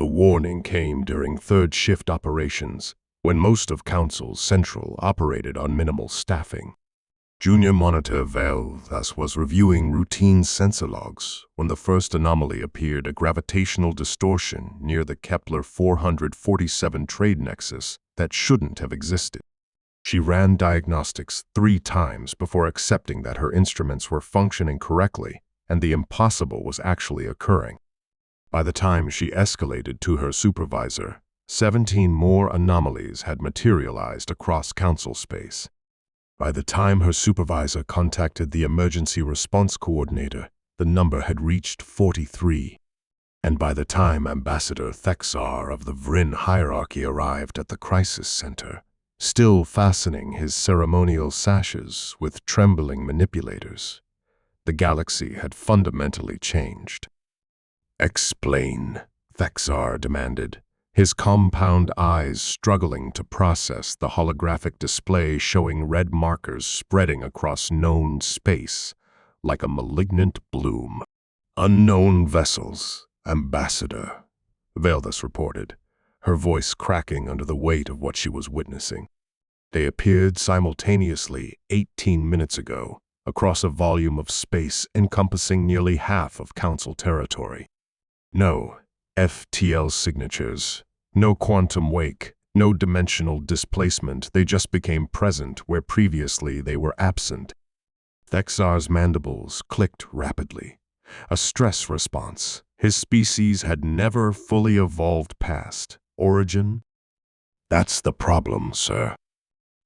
The warning came during third shift operations, when most of Council Central operated on minimal staffing. Junior Monitor Val thus was reviewing routine sensor logs when the first anomaly appeared, a gravitational distortion near the Kepler 447 trade nexus that shouldn't have existed. She ran diagnostics 3 times before accepting that her instruments were functioning correctly and the impossible was actually occurring. By the time she escalated to her supervisor, 17 more anomalies had materialized across Council space. By the time her supervisor contacted the emergency response coordinator, the number had reached 43. And by the time Ambassador Thexar of the Vrin hierarchy arrived at the crisis center, still fastening his ceremonial sashes with trembling manipulators, the galaxy had fundamentally changed. "Explain," Thexar demanded, his compound eyes struggling to process the holographic display showing red markers spreading across known space like a malignant bloom. "Unknown vessels, Ambassador," Veldis reported, her voice cracking under the weight of what she was witnessing. "They appeared simultaneously 18 minutes ago across a volume of space encompassing nearly half of Council territory. No FTL signatures, no quantum wake, no dimensional displacement. They just became present where previously they were absent." Thexar's mandibles clicked rapidly, a stress response his species had never fully evolved past. "Origin?" "That's the problem, sir."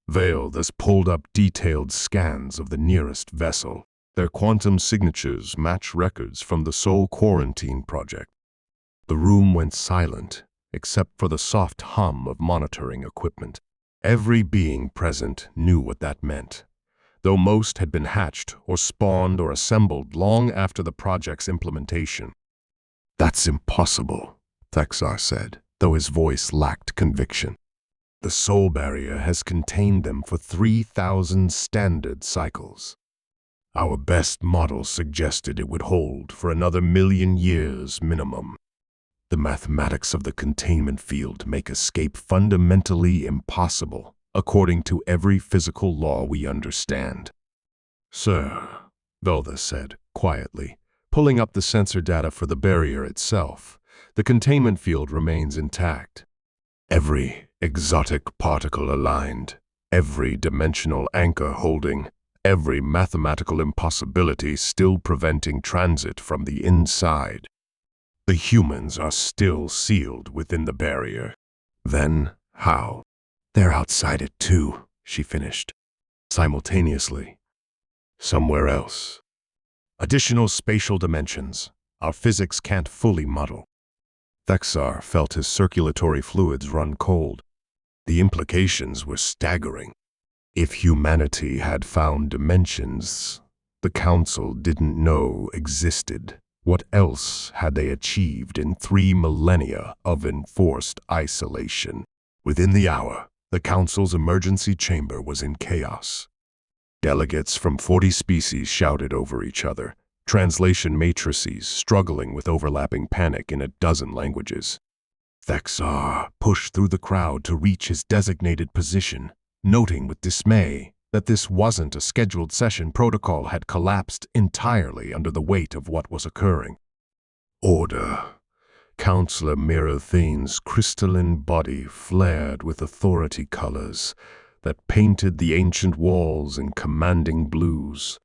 Veldis pulled up detailed scans of the nearest vessel. Their quantum signatures match records from the Soul Quarantine Project. The room went silent, except for the soft hum of monitoring equipment. Every being present knew what that meant, though most had been hatched or spawned or assembled long after the project's implementation. "That's impossible," Thexar said, though his voice lacked conviction. "The soul barrier has contained them for 3,000 standard cycles. Our best models suggested it would hold for another 1,000,000 years minimum. The mathematics of the containment field make escape fundamentally impossible, according to every physical law we understand." "Sir," Veldis said, quietly, pulling up the sensor data for the barrier itself, "the containment field remains intact. Every exotic particle aligned, every dimensional anchor holding, every mathematical impossibility still preventing transit from the inside. The humans are still sealed within the barrier." "Then how?" "They're outside it too," she finished. "Simultaneously. Somewhere else. Additional spatial dimensions our physics can't fully model." Thexar felt his circulatory fluids run cold. The implications were staggering. If humanity had found dimensions the Council didn't know existed, what else had they achieved in 3 millennia of enforced isolation? Within the hour, the Council's emergency chamber was in chaos. Delegates from 40 species shouted over each other, translation matrices struggling with overlapping panic in a dozen languages. Thexar pushed through the crowd to reach his designated position, noting with dismay that this wasn't a scheduled session. Protocol had collapsed entirely under the weight of what was occurring. "Order." Counselor Mirathane's crystalline body flared with authority colors that painted the ancient walls in commanding blues.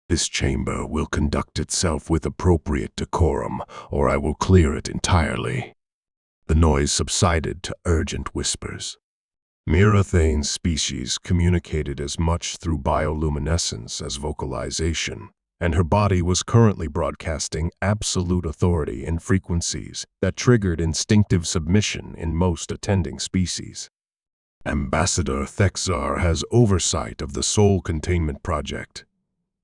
"This chamber will conduct itself with appropriate decorum, or I will clear it entirely." The noise subsided to urgent whispers. Mirathane's species communicated as much through bioluminescence as vocalization, and her body was currently broadcasting absolute authority in frequencies that triggered instinctive submission in most attending species. "Ambassador Thexar has oversight of the Soul Containment Project,"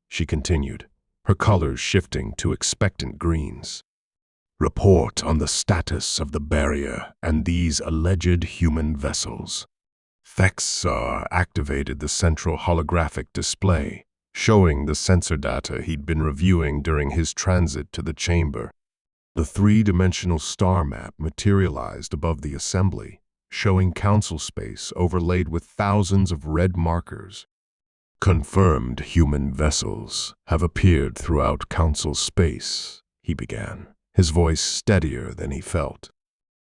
she continued, her colors shifting to expectant greens. "Report on the status of the barrier and these alleged human vessels." Thexar activated the central holographic display, showing the sensor data he'd been reviewing during his transit to the chamber. The three-dimensional star map materialized above the assembly, showing council space overlaid with thousands of red markers. Confirmed human vessels have appeared throughout council space, he began, his voice steadier than he felt.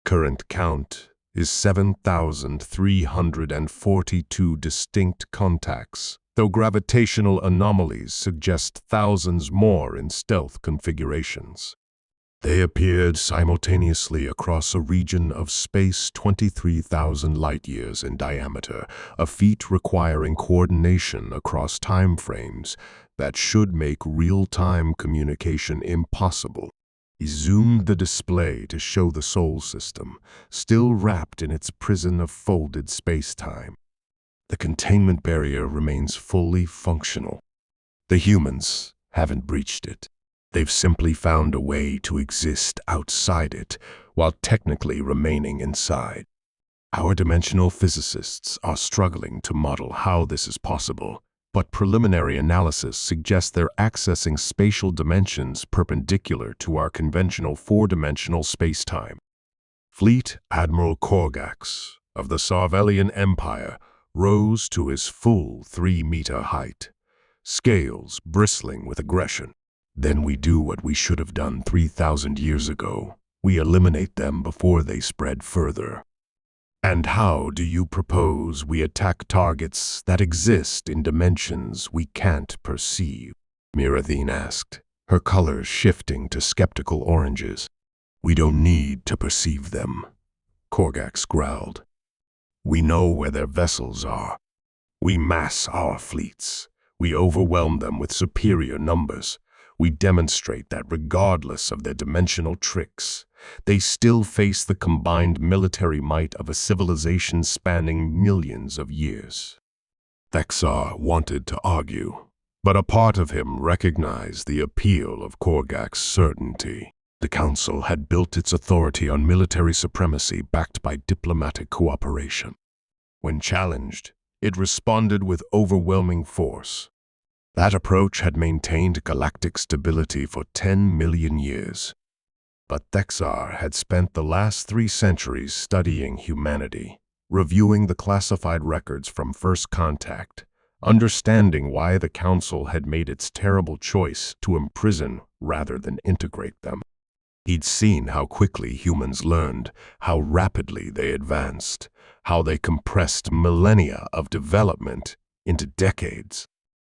Current count is 7,342 distinct contacts, though gravitational anomalies suggest thousands more in stealth configurations. They appeared simultaneously across a region of space 23,000 light-years in diameter, a feat requiring coordination across time frames that should make real-time communication impossible. He zoomed the display to show the Sol system, still wrapped in its prison of folded space-time. The containment barrier remains fully functional. The humans haven't breached it. They've simply found a way to exist outside it, while technically remaining inside. Our dimensional physicists are struggling to model how this is possible, but preliminary analysis suggests they're accessing spatial dimensions perpendicular to our conventional four-dimensional space-time. Fleet Admiral Korgax of the Sarvellian Empire rose to his full 3-meter height, scales bristling with aggression. Then we do what we should have done 3,000 years ago. We eliminate them before they spread further. And how do you propose we attack targets that exist in dimensions we can't perceive? Mirathine asked, her colors shifting to skeptical oranges. We don't need to perceive them, Korgax growled. We know where their vessels are. We mass our fleets. We overwhelm them with superior numbers. We demonstrate that regardless of their dimensional tricks, they still face the combined military might of a civilization spanning millions of years. Thexar wanted to argue, but a part of him recognized the appeal of Korgax's certainty. The Council had built its authority on military supremacy backed by diplomatic cooperation. When challenged, it responded with overwhelming force. That approach had maintained galactic stability for 10 million years. But Thexar had spent the last 3 centuries studying humanity, reviewing the classified records from first contact, understanding why the Council had made its terrible choice to imprison rather than integrate them. He'd seen how quickly humans learned, how rapidly they advanced, how they compressed millennia of development into decades.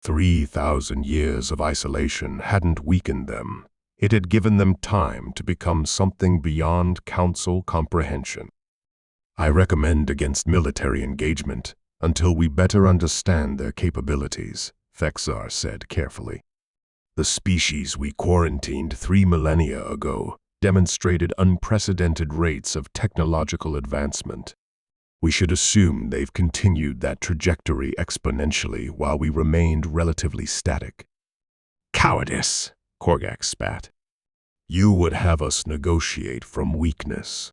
3,000 years of isolation hadn't weakened them. It had given them time to become something beyond Council comprehension. I recommend against military engagement until we better understand their capabilities, Thexar said carefully. The species we quarantined 3 millennia ago demonstrated unprecedented rates of technological advancement. We should assume they've continued that trajectory exponentially while we remained relatively static. Cowardice, Korgax spat. You would have us negotiate from weakness.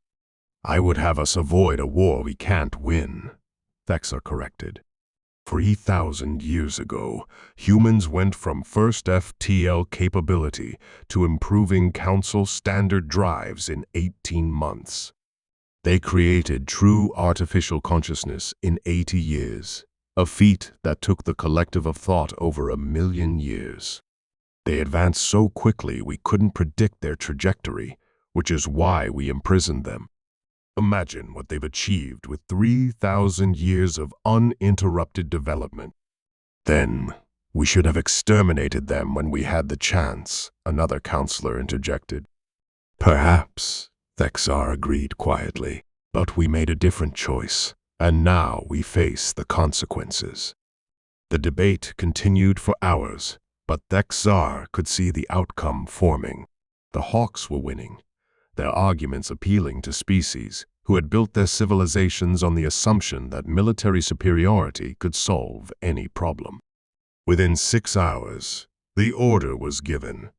I would have us avoid a war we can't win, Thexar corrected. 3,000 years ago, humans went from first FTL capability to improving Council standard drives in 18 months. They created true artificial consciousness in 80 years, a feat that took the collective of thought over 1 million years. They advanced so quickly we couldn't predict their trajectory, which is why we imprisoned them. Imagine what they've achieved with 3,000 years of uninterrupted development. Then, we should have exterminated them when we had the chance, another counselor interjected. Perhaps, Thexar agreed quietly, but we made a different choice, and now we face the consequences. The debate continued for hours, but Thexar could see the outcome forming. The Hawks were winning, their arguments appealing to species who had built their civilizations on the assumption that military superiority could solve any problem. Within 6 hours, the order was given.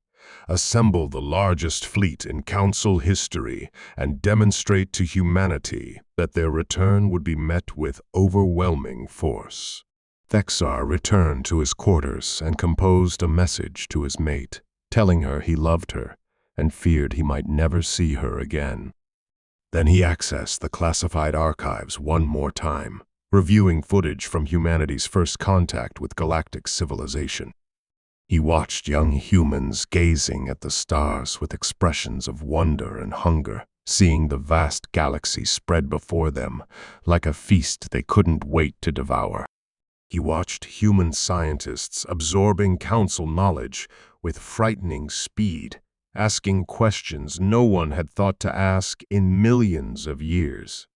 Assemble the largest fleet in Council history and demonstrate to humanity that their return would be met with overwhelming force. Thexar returned to his quarters and composed a message to his mate, telling her he loved her, and feared he might never see her again. Then he accessed the classified archives one more time, reviewing footage from humanity's first contact with galactic civilization. He watched young humans gazing at the stars with expressions of wonder and hunger, seeing the vast galaxy spread before them like a feast they couldn't wait to devour. He watched human scientists absorbing council knowledge with frightening speed, asking questions no one had thought to ask in millions of years.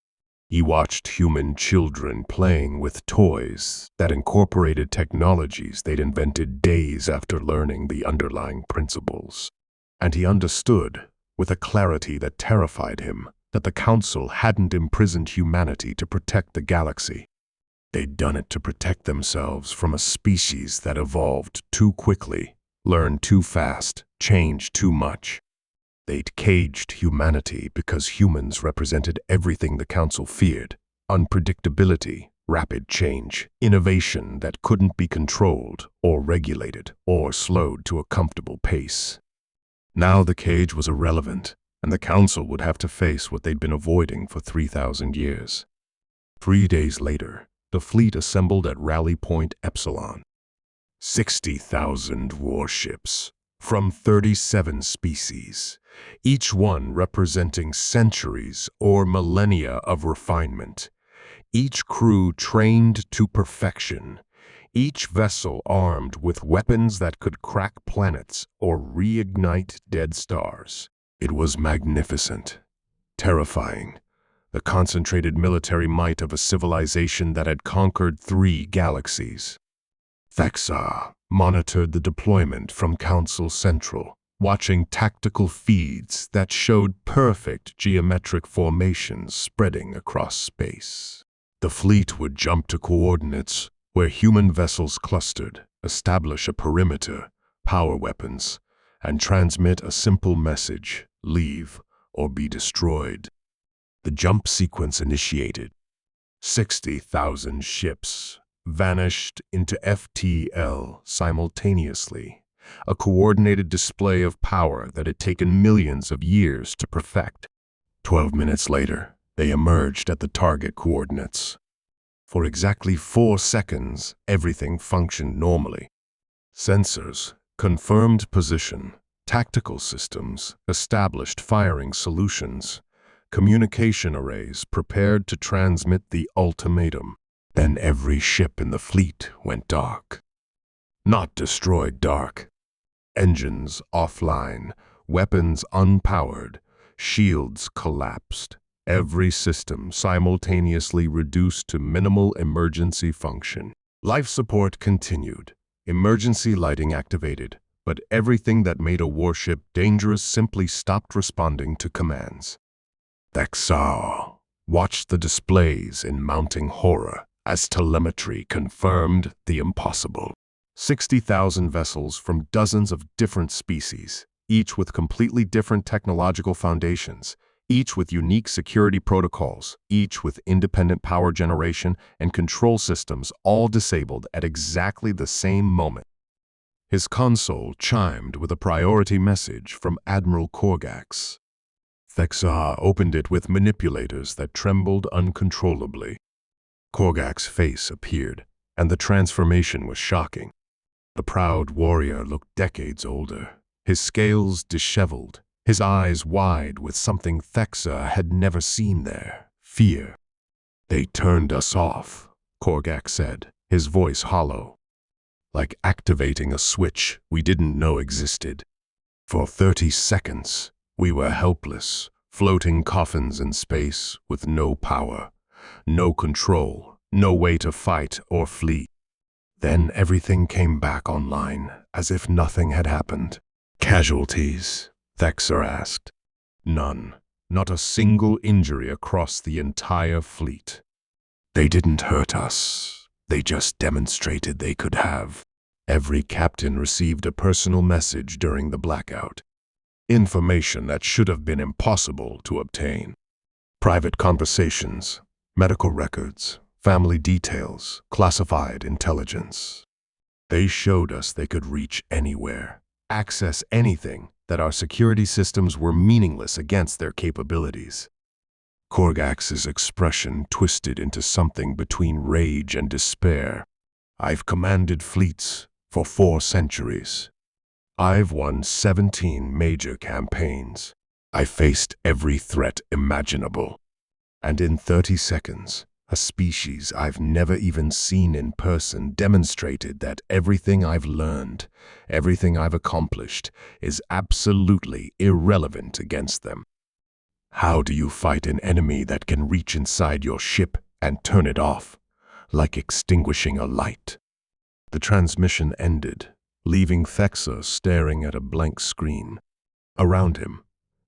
He watched human children playing with toys that incorporated technologies they'd invented days after learning the underlying principles. And he understood, with a clarity that terrified him, that the Council hadn't imprisoned humanity to protect the galaxy. They'd done it to protect themselves from a species that evolved too quickly, learned too fast, changed too much. They'd caged humanity because humans represented everything the Council feared: unpredictability, rapid change, innovation that couldn't be controlled or regulated or slowed to a comfortable pace. Now the cage was irrelevant, and the Council would have to face what they'd been avoiding for 3,000 years. 3 days later, the fleet assembled at Rally Point Epsilon. 60,000 warships from 37 species, each one representing centuries or millennia of refinement. Each crew trained to perfection, each vessel armed with weapons that could crack planets or reignite dead stars. It was magnificent, terrifying, the concentrated military might of a civilization that had conquered 3 galaxies. Thexa monitored the deployment from Council Central, watching tactical feeds that showed perfect geometric formations spreading across space. The fleet would jump to coordinates where human vessels clustered, establish a perimeter, power weapons, and transmit a simple message: leave or be destroyed. The jump sequence initiated. 60,000 ships vanished into FTL simultaneously, a coordinated display of power that had taken millions of years to perfect. 12 minutes later, they emerged at the target coordinates. For exactly 4 seconds, everything functioned normally. Sensors confirmed position, tactical systems established firing solutions, communication arrays prepared to transmit the ultimatum. Then every ship in the fleet went dark. Not destroyed dark. Engines offline, weapons unpowered, shields collapsed. Every system simultaneously reduced to minimal emergency function. Life support continued. Emergency lighting activated, but everything that made a warship dangerous simply stopped responding to commands. Thexa watched the displays in mounting horror as telemetry confirmed the impossible. 60,000 vessels from dozens of different species, each with completely different technological foundations, each with unique security protocols, each with independent power generation and control systems, all disabled at exactly the same moment. His console chimed with a priority message from Admiral Korgax. Thexa opened it with manipulators that trembled uncontrollably. Korgax's face appeared, and the transformation was shocking. The proud warrior looked decades older, his scales disheveled, his eyes wide with something Thexa had never seen there: fear. "They turned us off," Korgax said, his voice hollow, like activating a switch we didn't know existed. For 30 seconds, we were helpless, floating coffins in space with no power, no control, no way to fight or flee. Then everything came back online, as if nothing had happened. "Casualties?" Thexa asked. "None. Not a single injury across the entire fleet. They didn't hurt us. They just demonstrated they could have." Every captain received a personal message during the blackout. Information that should have been impossible to obtain. Private conversations, medical records, family details, classified intelligence. They showed us they could reach anywhere, access anything, that our security systems were meaningless against their capabilities. Korgax's expression twisted into something between rage and despair. I've commanded fleets for 4 centuries. I've won 17 major campaigns. I faced every threat imaginable. And in 30 seconds, a species I've never even seen in person demonstrated that everything I've learned, everything I've accomplished, is absolutely irrelevant against them. How do you fight an enemy that can reach inside your ship and turn it off, like extinguishing a light? The transmission ended, leaving Thexa staring at a blank screen. Around him,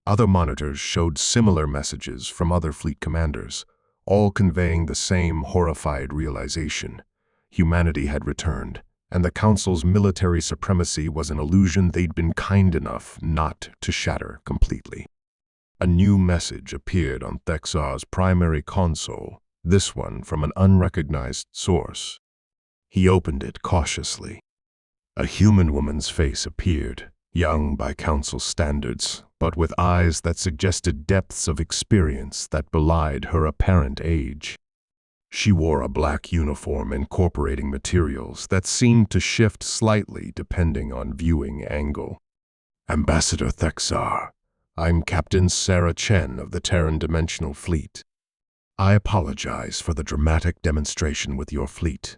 other monitors showed similar messages from other fleet commanders, all conveying the same horrified realization. Humanity had returned, and the Council's military supremacy was an illusion they'd been kind enough not to shatter completely. A new message appeared on Thexar's primary console, this one from an unrecognized source. He opened it cautiously. A human woman's face appeared, young by Council standards, but with eyes that suggested depths of experience that belied her apparent age. She wore a black uniform incorporating materials that seemed to shift slightly depending on viewing angle. Ambassador Thexar, I'm Captain Sarah Chen of the Terran Dimensional Fleet. I apologize for the dramatic demonstration with your fleet,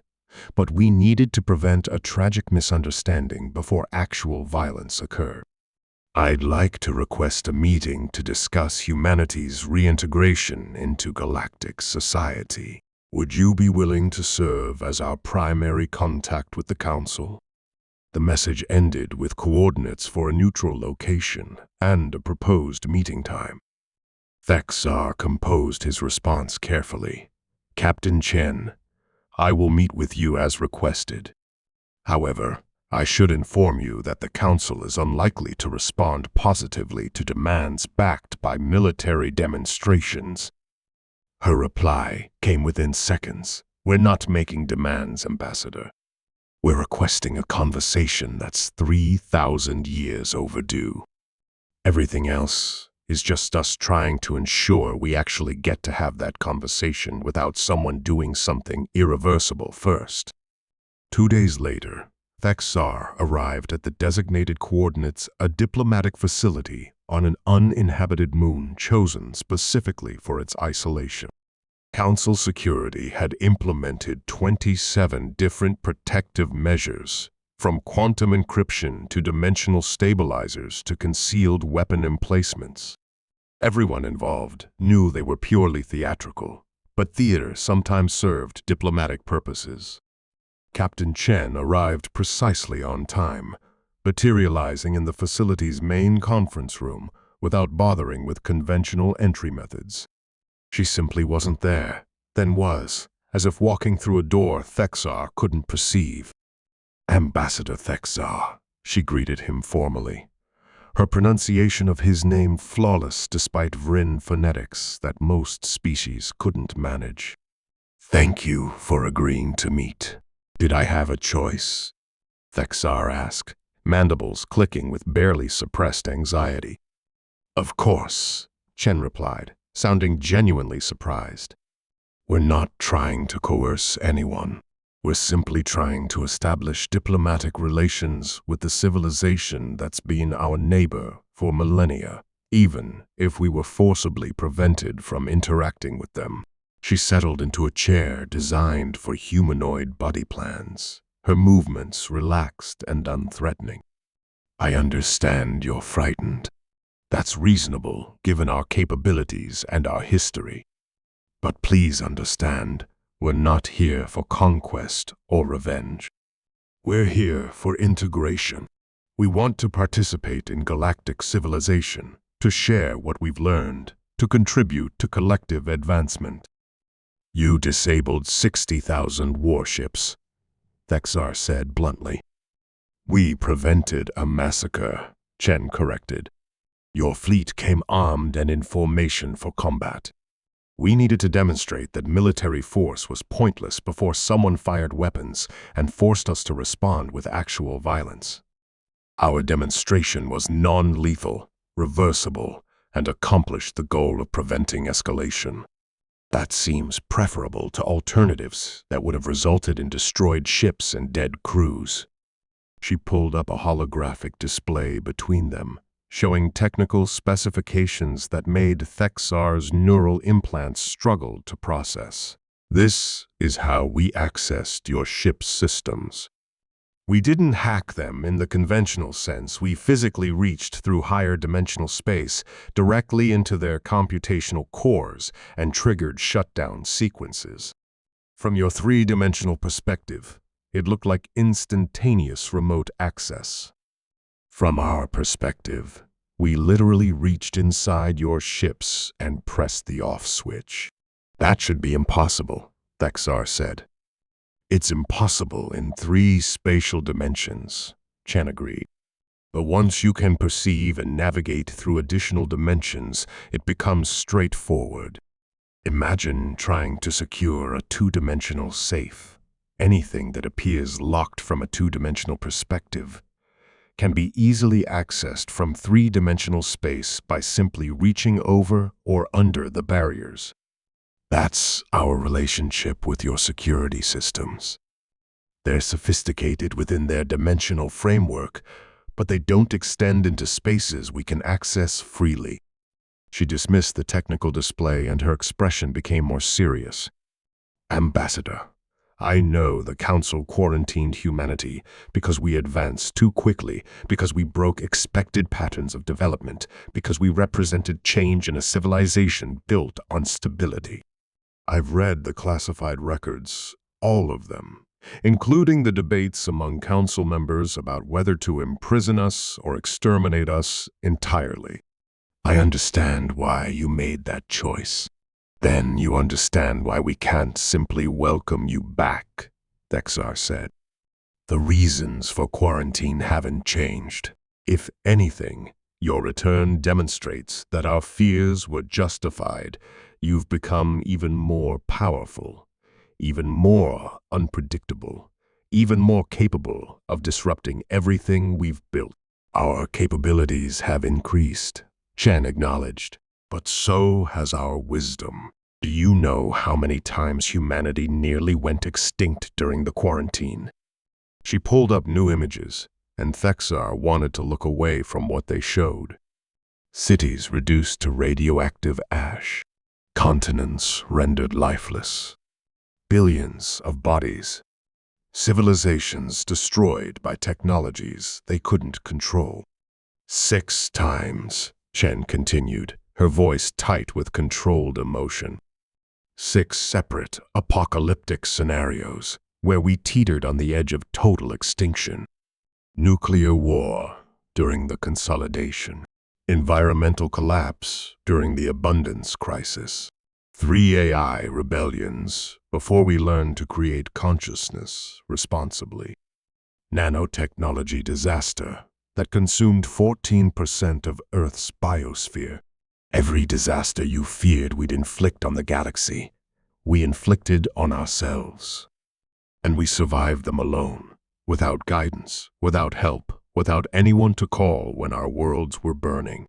but we needed to prevent a tragic misunderstanding before actual violence occurred. I'd like to request a meeting to discuss humanity's reintegration into galactic society. Would you be willing to serve as our primary contact with the Council? The message ended with coordinates for a neutral location and a proposed meeting time. Thexar composed his response carefully. Captain Chen, I will meet with you as requested. However, I should inform you that the Council is unlikely to respond positively to demands backed by military demonstrations. Her reply came within seconds. We're not making demands, Ambassador. We're requesting a conversation that's 3,000 years overdue. Everything else is just us trying to ensure we actually get to have that conversation without someone doing something irreversible first. 2 days later, Thexar arrived at the designated coordinates, a diplomatic facility on an uninhabited moon chosen specifically for its isolation. Council security had implemented 27 different protective measures, from quantum encryption to dimensional stabilizers to concealed weapon emplacements. Everyone involved knew they were purely theatrical, but theater sometimes served diplomatic purposes. Captain Chen arrived precisely on time, materializing in the facility's main conference room without bothering with conventional entry methods. She simply wasn't there, then was, as if walking through a door Thexar couldn't perceive. Ambassador Thexar, she greeted him formally, her pronunciation of his name flawless despite Vrin phonetics that most species couldn't manage. Thank you for agreeing to meet. Did I have a choice? Thexar asked, mandibles clicking with barely suppressed anxiety. Of course, Chen replied, sounding genuinely surprised. We're not trying to coerce anyone. We're simply trying to establish diplomatic relations with the civilization that's been our neighbor for millennia, even if we were forcibly prevented from interacting with them. She settled into a chair designed for humanoid body plans, her movements relaxed and unthreatening. I understand you're frightened. That's reasonable, given our capabilities and our history. But please understand, we're not here for conquest or revenge. We're here for integration. We want to participate in galactic civilization, to share what we've learned, to contribute to collective advancement. You disabled 60,000 warships, Thexar said bluntly. We prevented a massacre, Chen corrected. Your fleet came armed and in formation for combat. We needed to demonstrate that military force was pointless before someone fired weapons and forced us to respond with actual violence. Our demonstration was non-lethal, reversible, and accomplished the goal of preventing escalation. That seems preferable to alternatives that would have resulted in destroyed ships and dead crews. She pulled up a holographic display between them, showing technical specifications that made Thexar's neural implants struggle to process. This is how we accessed your ship's systems. We didn't hack them in the conventional sense. We physically reached through higher dimensional space directly into their computational cores and triggered shutdown sequences. From your three-dimensional perspective, it looked like instantaneous remote access. From our perspective, we literally reached inside your ships and pressed the off switch. That should be impossible, Thexar said. It's impossible in 3 spatial dimensions, Chen agreed. But once you can perceive and navigate through additional dimensions, it becomes straightforward. Imagine trying to secure a 2-dimensional safe. Anything that appears locked from a 2-dimensional perspective can be easily accessed from 3-dimensional space by simply reaching over or under the barriers. That's our relationship with your security systems. They're sophisticated within their dimensional framework, but they don't extend into spaces we can access freely. She dismissed the technical display and her expression became more serious. Ambassador, I know the Council quarantined humanity because we advanced too quickly, because we broke expected patterns of development, because we represented change in a civilization built on stability. I've read the classified records, all of them, including the debates among council members about whether to imprison us or exterminate us entirely. I understand why you made that choice. Then you understand why we can't simply welcome you back, Thexar said. The reasons for quarantine haven't changed. If anything, your return demonstrates that our fears were justified. You've become even more powerful, even more unpredictable, even more capable of disrupting everything we've built. Our capabilities have increased, Chen acknowledged, but so has our wisdom. Do you know how many times humanity nearly went extinct during the quarantine? She pulled up new images, and Thexar wanted to look away from what they showed. Cities reduced to radioactive ash. Continents rendered lifeless. Billions of bodies. Civilizations destroyed by technologies they couldn't control. 6 times, Chen continued, her voice tight with controlled emotion. 6 separate apocalyptic scenarios where we teetered on the edge of total extinction. Nuclear war during the consolidation. Environmental collapse during the abundance crisis. 3 AI rebellions before we learned to create consciousness responsibly. Nanotechnology disaster that consumed 14% of Earth's biosphere. Every disaster you feared we'd inflict on the galaxy, we inflicted on ourselves. And we survived them alone, without guidance, without help, without anyone to call when our worlds were burning.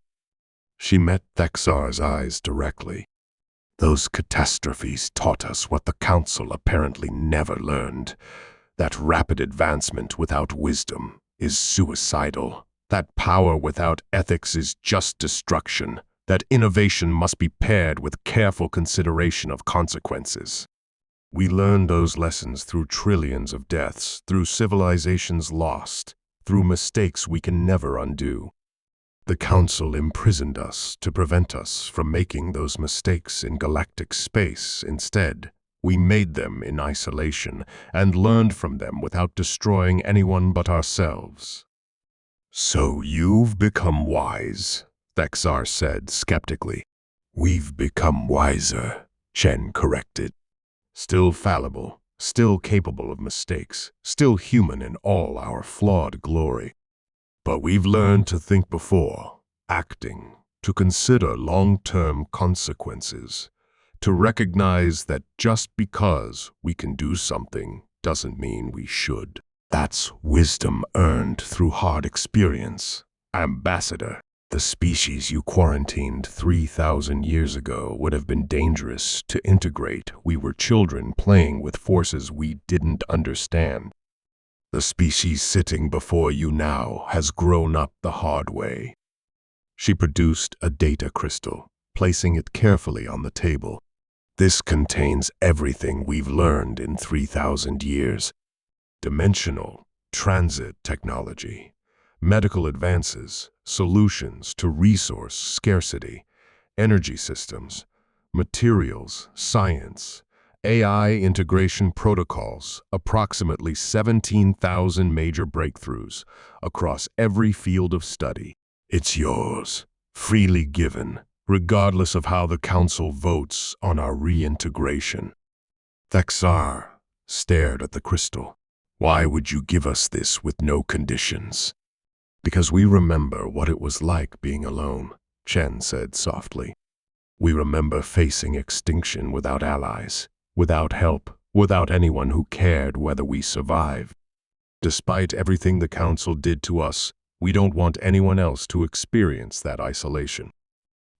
She met Thexar's eyes directly. Those catastrophes taught us what the Council apparently never learned, that rapid advancement without wisdom is suicidal, that power without ethics is just destruction, that innovation must be paired with careful consideration of consequences. We learned those lessons through trillions of deaths, through civilizations lost, through mistakes we can never undo. The Council imprisoned us to prevent us from making those mistakes in galactic space. Instead, we made them in isolation and learned from them without destroying anyone but ourselves. So you've become wise, Thexar said skeptically. We've become wiser, Chen corrected. Still fallible, still capable of mistakes, still human in all our flawed glory. But we've learned to think before acting, to consider long-term consequences, to recognize that just because we can do something doesn't mean we should. That's wisdom earned through hard experience. Ambassador, the species you quarantined 3,000 years ago would have been dangerous to integrate. We were children playing with forces we didn't understand. The species sitting before you now has grown up the hard way. She produced a data crystal, placing it carefully on the table. This contains everything we've learned in 3,000 years. Dimensional, transit technology, medical advances, solutions to resource scarcity, energy systems, materials, science, AI integration protocols, approximately 17,000 major breakthroughs across every field of study. It's yours, freely given, regardless of how the Council votes on our reintegration. Thexar stared at the crystal. Why would you give us this with no conditions? Because we remember what it was like being alone, Chen said softly. We remember facing extinction without allies, without help, without anyone who cared whether we survived. Despite everything the Council did to us, we don't want anyone else to experience that isolation.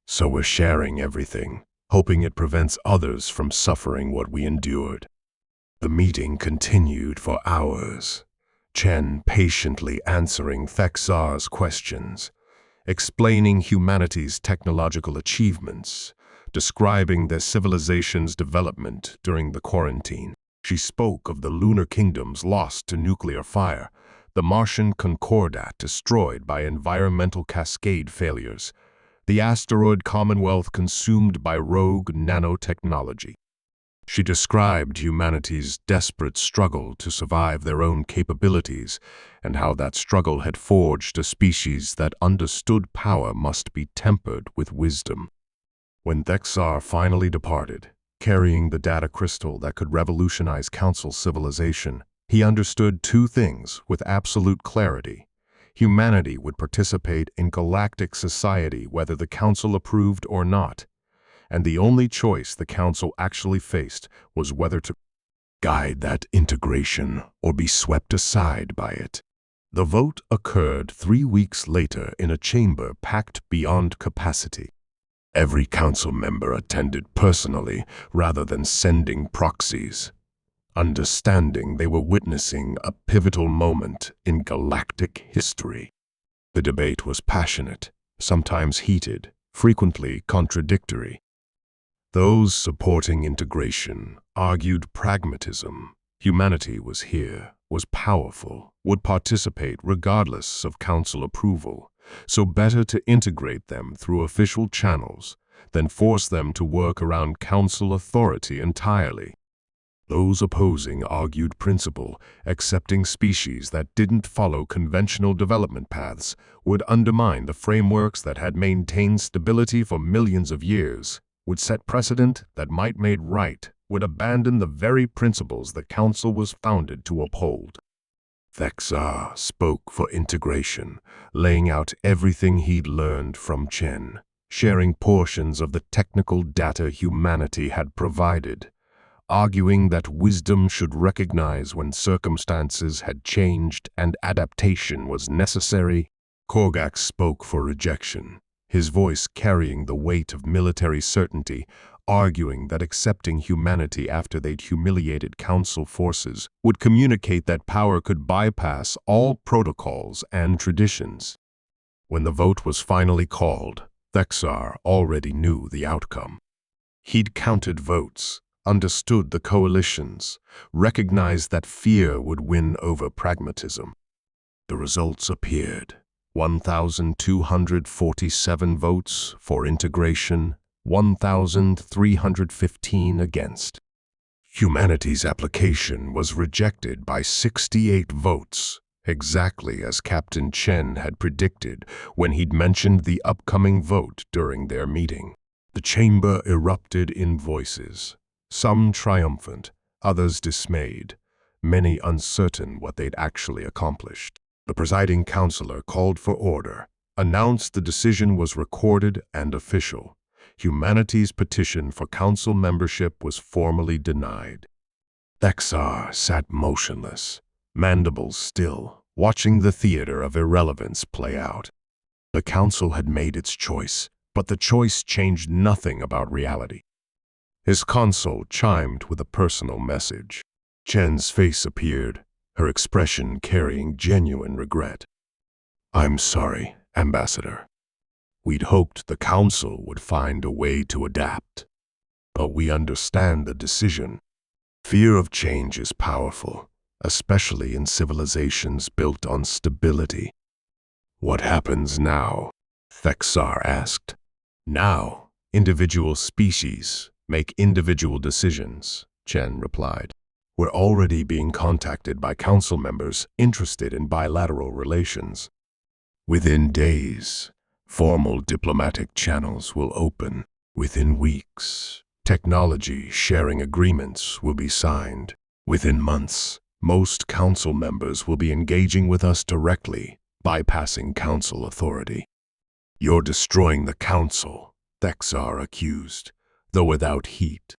So we're sharing everything, hoping it prevents others from suffering what we endured. The meeting continued for hours, Chen patiently answering Thexar's questions, explaining humanity's technological achievements, describing their civilization's development during the quarantine. She spoke of the lunar kingdoms lost to nuclear fire, the Martian Concordat destroyed by environmental cascade failures, the asteroid Commonwealth consumed by rogue nanotechnology. She described humanity's desperate struggle to survive their own capabilities and how that struggle had forged a species that understood power must be tempered with wisdom. When Thexar finally departed, carrying the data crystal that could revolutionize Council civilization, he understood two things with absolute clarity. Humanity would participate in galactic society whether the Council approved or not, and the only choice the Council actually faced was whether to guide that integration or be swept aside by it. The vote occurred 3 weeks later in a chamber packed beyond capacity. Every Council member attended personally rather than sending proxies, understanding they were witnessing a pivotal moment in galactic history. The debate was passionate, sometimes heated, frequently contradictory. Those supporting integration argued pragmatism. Humanity was here, was powerful, would participate regardless of Council approval, so better to integrate them through official channels than force them to work around Council authority entirely. Those opposing argued principle, accepting species that didn't follow conventional development paths would undermine the frameworks that had maintained stability for millions of years, would set precedent that might made right, would abandon the very principles the Council was founded to uphold. Thexar spoke for integration, laying out everything he'd learned from Chen, sharing portions of the technical data humanity had provided, arguing that wisdom should recognize when circumstances had changed and adaptation was necessary. Korgak spoke for rejection, his voice carrying the weight of military certainty, arguing that accepting humanity after they'd humiliated Council forces would communicate that power could bypass all protocols and traditions. When the vote was finally called, Thexar already knew the outcome. He'd counted votes, understood the coalitions, recognized that fear would win over pragmatism. The results appeared. 1,247 votes for integration, 1,315 against. Humanity's application was rejected by 68 votes, exactly as Captain Chen had predicted when he'd mentioned the upcoming vote during their meeting. The chamber erupted in voices, some triumphant, others dismayed, many uncertain what they'd actually accomplished. The presiding councillor called for order, announced the decision was recorded and official. Humanity's petition for council membership was formally denied. Thexar sat motionless, mandibles still, watching the theater of irrelevance play out. The council had made its choice, but the choice changed nothing about reality. His console chimed with a personal message. Chen's face appeared, her expression carrying genuine regret. "I'm sorry, Ambassador. We'd hoped the council would find a way to adapt. But we understand the decision. Fear of change is powerful, especially in civilizations built on stability." "What happens now?" Thexar asked. "Now, individual species make individual decisions," Chen replied. "We're already being contacted by council members interested in bilateral relations. Within days, formal diplomatic channels will open. Within weeks, technology sharing agreements will be signed. Within months, most council members will be engaging with us directly, bypassing council authority." "You're destroying the council," Thexar accused, though without heat.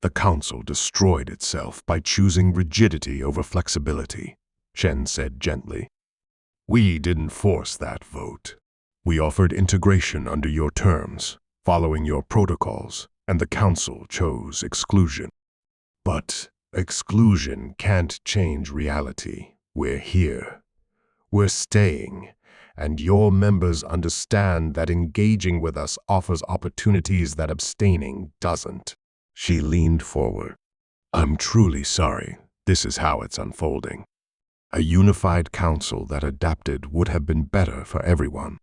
"The council destroyed itself by choosing rigidity over flexibility," Chen said gently. "We didn't force that vote. We offered integration under your terms, following your protocols, and the council chose exclusion. But exclusion can't change reality. We're here. We're staying, and your members understand that engaging with us offers opportunities that abstaining doesn't." She leaned forward. "I'm truly sorry. This is how it's unfolding. A unified council that adapted would have been better for everyone.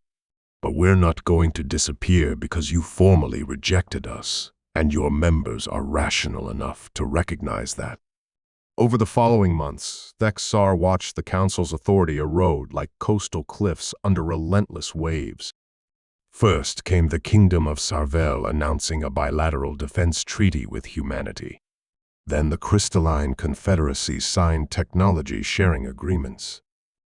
But we're not going to disappear because you formally rejected us, and your members are rational enough to recognize that." Over the following months, Thexar watched the council's authority erode like coastal cliffs under relentless waves. First came the Kingdom of Sarvel announcing a bilateral defense treaty with humanity. Then the Crystalline Confederacy signed technology sharing agreements.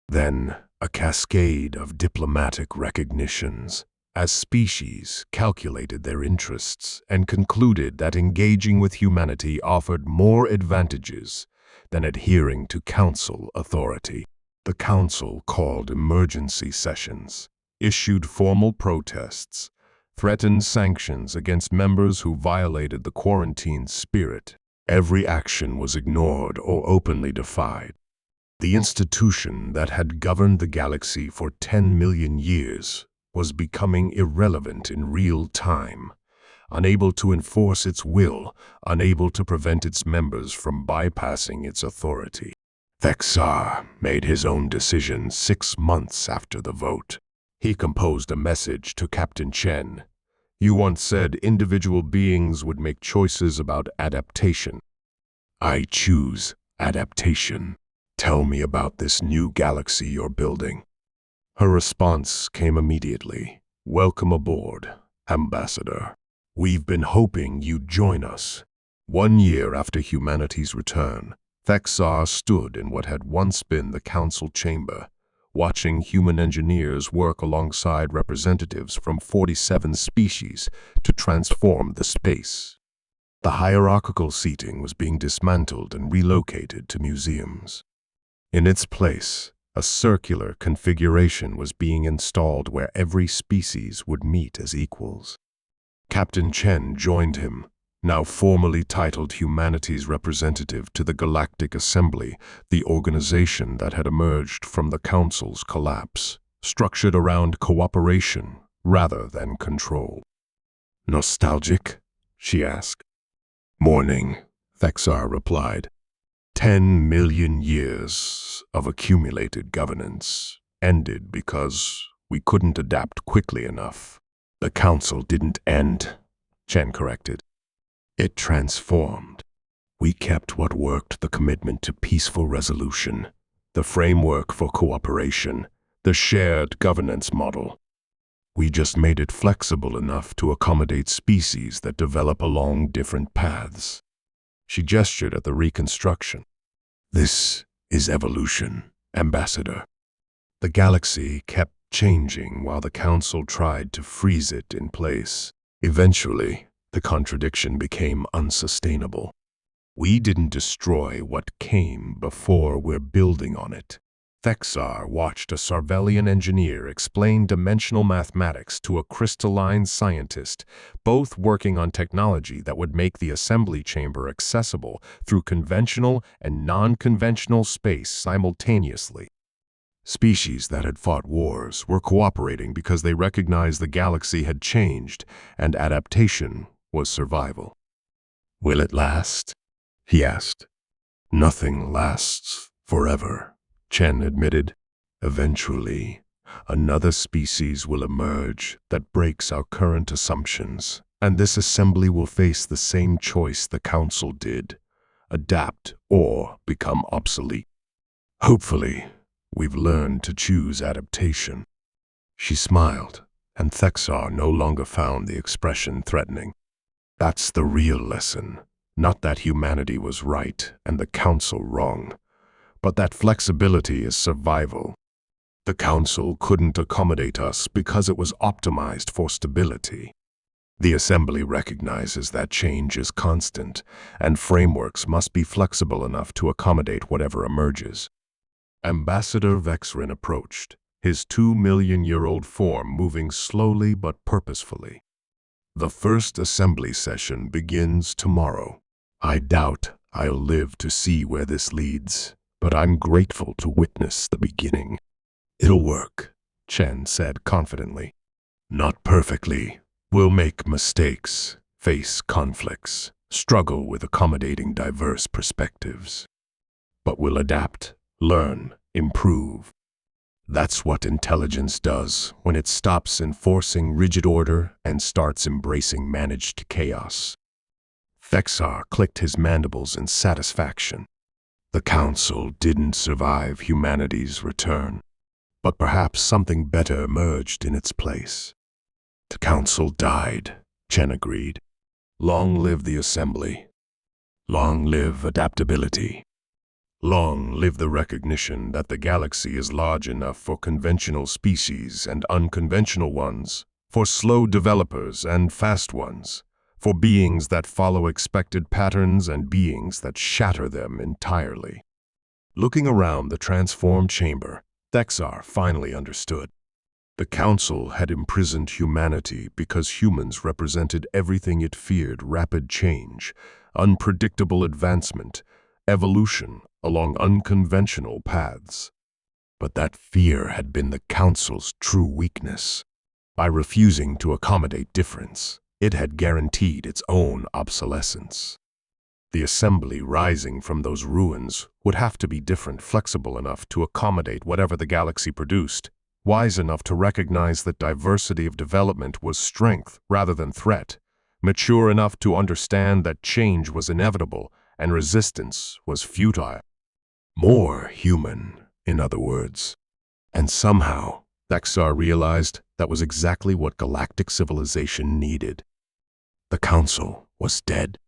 Then a cascade of diplomatic recognitions as species calculated their interests and concluded that engaging with humanity offered more advantages than adhering to council authority. The council called emergency sessions, issued formal protests, threatened sanctions against members who violated the quarantine spirit. Every action was ignored or openly defied. The institution that had governed the galaxy for 10 million years was becoming irrelevant in real time, unable to enforce its will, unable to prevent its members from bypassing its authority. Thexar made his own decision 6 months after the vote. He composed a message to Captain Chen. "You once said individual beings would make choices about adaptation. I choose adaptation. Tell me about this new galaxy you're building." Her response came immediately. "Welcome aboard, Ambassador. We've been hoping you'd join us." 1 year after humanity's return, Thexar stood in what had once been the council chamber, watching human engineers work alongside representatives from 47 species to transform the space. The hierarchical seating was being dismantled and relocated to museums. In its place, a circular configuration was being installed where every species would meet as equals. Captain Chen joined him, now formally titled humanity's representative to the Galactic Assembly, the organization that had emerged from the Council's collapse, structured around cooperation rather than control. "Nostalgic?" she asked. "Mourning," Thexar replied. 10 million years of accumulated governance ended because we couldn't adapt quickly enough. The council didn't end, Chen corrected. It transformed. We kept what worked: the commitment to peaceful resolution, the framework for cooperation, the shared governance model. We just made it flexible enough to accommodate species that develop along different paths. She gestured at the reconstruction. This is evolution, Ambassador. The galaxy kept changing while the Council tried to freeze it in place. Eventually, the contradiction became unsustainable. We didn't destroy what came before we're building on it. Thexar watched a Sarvellian engineer explain dimensional mathematics to a crystalline scientist, both working on technology that would make the assembly chamber accessible through conventional and non-conventional space simultaneously. Species that had fought wars were cooperating because they recognized the galaxy had changed and adaptation was survival. "Will it last?" he asked. "Nothing lasts forever," Chen admitted. "Eventually, another species will emerge that breaks our current assumptions, and this assembly will face the same choice the Council did: adapt or become obsolete. Hopefully, we've learned to choose adaptation." She smiled, and Thexar no longer found the expression threatening. "That's the real lesson. Not that humanity was right and the Council wrong, but that flexibility is survival. The Council couldn't accommodate us because it was optimized for stability. The Assembly recognizes that change is constant, and frameworks must be flexible enough to accommodate whatever emerges." Ambassador Vexrin approached, his 2-million-year-old form moving slowly but purposefully. "The first assembly session begins tomorrow. I doubt I'll live to see where this leads, but I'm grateful to witness the beginning." "It'll work," Chen said confidently. "Not perfectly. We'll make mistakes, face conflicts, struggle with accommodating diverse perspectives. But we'll adapt, learn, improve. That's what intelligence does when it stops enforcing rigid order and starts embracing managed chaos." Thexar clicked his mandibles in satisfaction. The Council didn't survive humanity's return, but perhaps something better emerged in its place. "The Council died," Chen agreed. "Long live the Assembly. Long live adaptability. Long live the recognition that the galaxy is large enough for conventional species and unconventional ones, for slow developers and fast ones, for beings that follow expected patterns and beings that shatter them entirely." Looking around the transformed chamber, Thexar finally understood. The Council had imprisoned humanity because humans represented everything it feared: rapid change, unpredictable advancement, evolution along unconventional paths. But that fear had been the Council's true weakness. By refusing to accommodate difference, it had guaranteed its own obsolescence. The Assembly rising from those ruins would have to be different, flexible enough to accommodate whatever the galaxy produced, wise enough to recognize that diversity of development was strength rather than threat, mature enough to understand that change was inevitable and resistance was futile. More human, in other words. And somehow, Thexar realized that was exactly what galactic civilization needed. The Council was dead.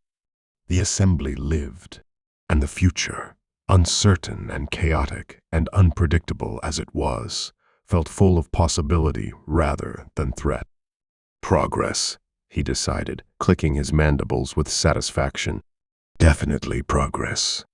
The Assembly lived, and the future, uncertain and chaotic and unpredictable as it was, felt full of possibility rather than threat. "Progress," he decided, clicking his mandibles with satisfaction. "Definitely progress."